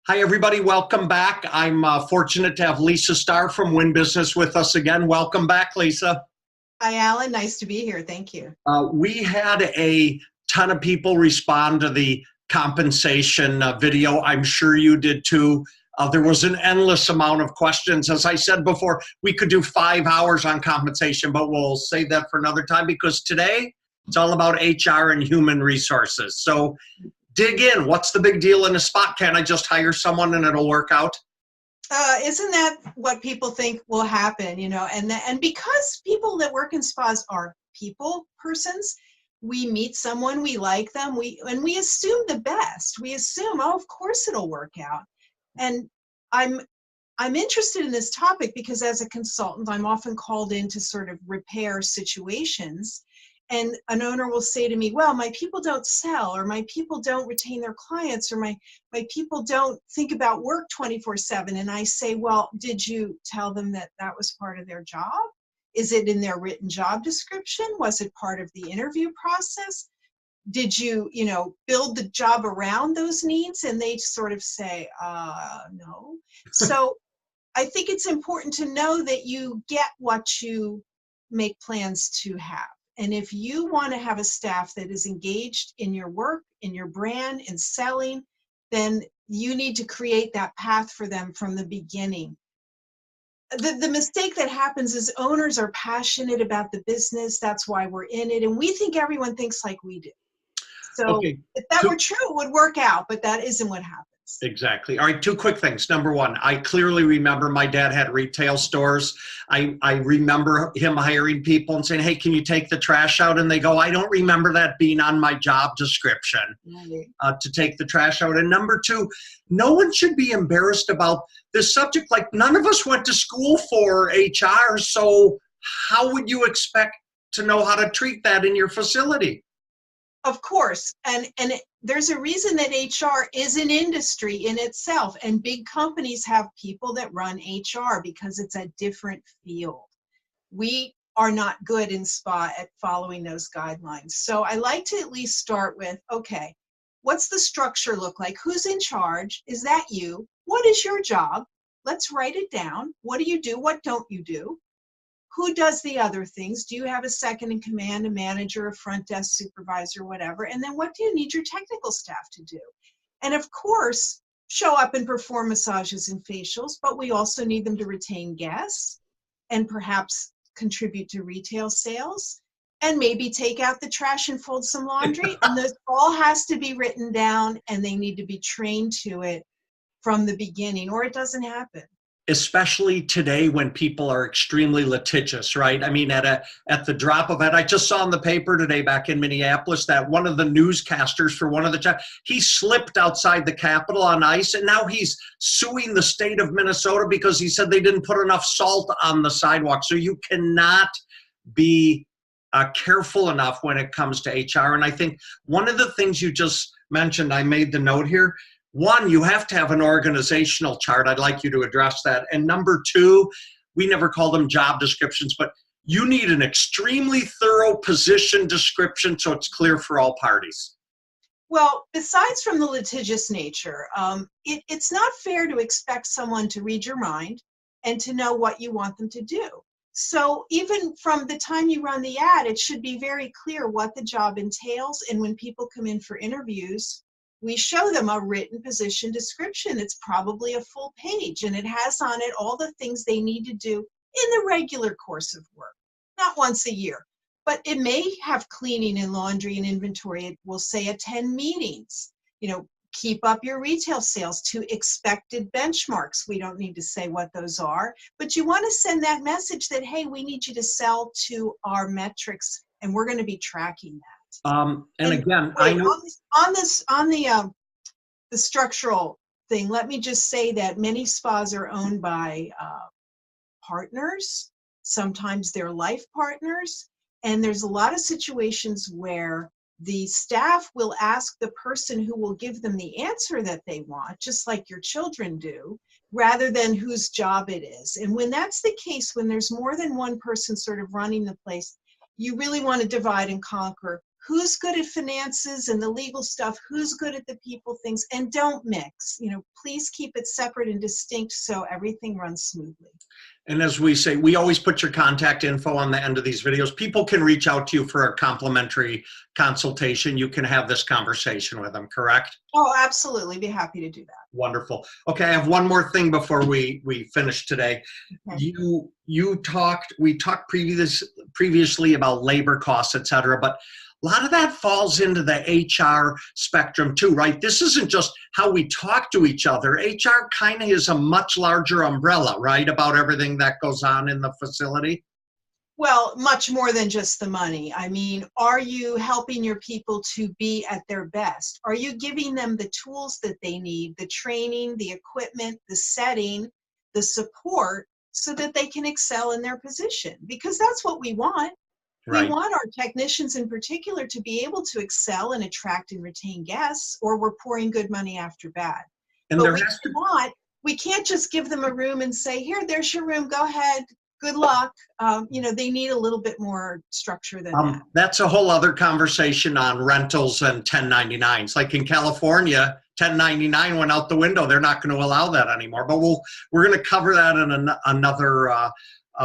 Hi, everybody. Welcome back. I'm fortunate to have Lisa Starr from Win Business with us again. Welcome back, Lisa. Hi, Alan. Nice to be here. Thank you. We had a ton of people respond to the compensation video. I'm sure you did too. There was an endless amount of questions. As I said before, we could do 5 hours on compensation, but we'll save that for another time because today it's all about HR and human resources. So dig in. What's the big deal in a spot? Can't I just hire someone and it'll work out? Isn't that what people think will happen? And because people that work in spas are people persons, we meet someone, we like them, we assume the best. We assume, oh, of course it'll work out. And I'm interested in this topic because as a consultant, I'm often called in to sort of repair situations. And an owner will say to me, well, my people don't sell, or my people don't retain their clients, or my people don't think about work 24/7. And I say, well, did you tell them that that was part of their job? Is it in their written job description? Was it part of the interview process? Did you, build the job around those needs? And they sort of say, no. So I think it's important to know that you get what you make plans to have. And if you want to have a staff that is engaged in your work, in your brand, in selling, then you need to create that path for them from the beginning. The mistake that happens is owners are passionate about the business. That's why we're in it. And we think everyone thinks like we do. So Okay. If that were true, it would work out, but that isn't what happens. Exactly. All right, 2 quick things. Number one, I clearly remember my dad had retail stores. I remember him hiring people and saying, hey, can you take the trash out? And they go, I don't remember that being on my job description to take the trash out. And number two, no one should be embarrassed about this subject. Like none of us went to school for HR, so how would you expect to know how to treat that in your facility? Of course, and there's a reason that HR is an industry in itself, and big companies have people that run HR because it's a different field. We are not good in spa at following those guidelines. So I like to at least start with, okay, what's the structure look like? Who's in charge? Is that you? What is your job? Let's write it down. What do you do? What don't you do? Who does the other things? Do you have a second in command, a manager, a front desk supervisor, whatever? And then what do you need your technical staff to do? And of course, show up and perform massages and facials, but we also need them to retain guests and perhaps contribute to retail sales and maybe take out the trash and fold some laundry. And this all has to be written down and they need to be trained to it from the beginning or it doesn't happen. Especially today when people are extremely litigious, right? I mean, at the drop of it, I just saw in the paper today back in Minneapolis that one of the newscasters for one of the he slipped outside the Capitol on ice, and now he's suing the state of Minnesota because he said they didn't put enough salt on the sidewalk. So you cannot be careful enough when it comes to HR. And I think one of the things you just mentioned, I made the note here. One, you have to have an organizational chart. I'd like you to address that. And number two, we never call them job descriptions, but you need an extremely thorough position description so it's clear for all parties. Well, besides from the litigious nature, it's not fair to expect someone to read your mind and to know what you want them to do. So even from the time you run the ad, it should be very clear what the job entails. And when people come in for interviews, we show them a written position description. It's probably a full page, and it has on it all the things they need to do in the regular course of work, not once a year. But it may have cleaning and laundry and inventory. It will say attend meetings, keep up your retail sales to expected benchmarks. We don't need to say what those are, but you want to send that message that, hey, we need you to sell to our metrics, and we're going to be tracking that. Again, wait, I know on the structural thing, let me just say that many spas are owned by partners. Sometimes they're life partners. And there's a lot of situations where the staff will ask the person who will give them the answer that they want, just like your children do. rather than whose job it is. And when that's the case, when there's more than one person sort of running the place, you really want to divide and conquer. Who's good at finances and the legal stuff? Who's good at the people things? And don't mix. Please keep it separate and distinct so everything runs smoothly. And as we say, we always put your contact info on the end of these videos. People can reach out to you for a complimentary consultation. You can have this conversation with them, correct? Oh, absolutely. Be happy to do that. Wonderful. Okay, I have one more thing before we finish today. Okay. We talked previously about labor costs, et cetera, but a lot of that falls into the HR spectrum too, right? This isn't just how we talk to each other. HR kind of is a much larger umbrella, right, about everything that goes on in the facility. Well, much more than just the money. I mean, are you helping your people to be at their best? Are you giving them the tools that they need, the training, the equipment, the setting, the support, so that they can excel in their position? Because that's what we want. Right. We want our technicians in particular to be able to excel and attract and retain guests, or we're pouring good money after bad. And but we can't just give them a room and say, here, there's your room, go ahead, good luck. They need a little bit more structure than that. That's a whole other conversation on rentals and 1099s. Like in California, 1099 went out the window. They're not going to allow that anymore. But we're going to cover that in another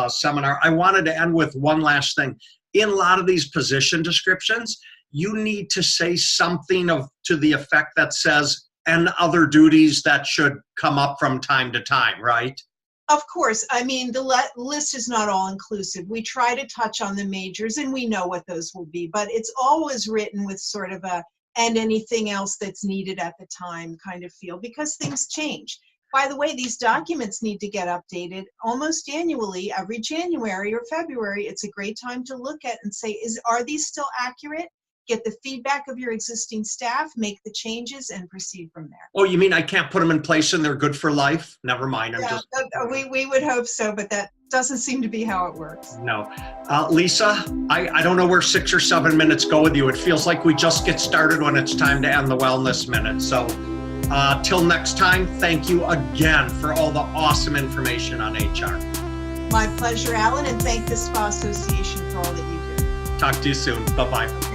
seminar. I wanted to end with one last thing. In a lot of these position descriptions, you need to say something to the effect that says, and other duties that should come up from time to time, right? Of course. I mean, the list is not all inclusive. We try to touch on the majors, and we know what those will be, but it's always written with sort of and anything else that's needed at the time kind of feel, because things change. By the way, these documents need to get updated almost annually, every January or February. It's a great time to look at and say, are these still accurate? Get the feedback of your existing staff, make the changes, and proceed from there. Oh, you mean I can't put them in place and they're good for life? Never mind. We would hope so, but that doesn't seem to be how it works. No. Lisa, I don't know where 6 or 7 minutes go with you. It feels like we just get started when it's time to end the Wellness Minute. So till next time, thank you again for all the awesome information on HR. My pleasure, Alan, and thank the Spa Association for all that you do. Talk to you soon. Bye-bye.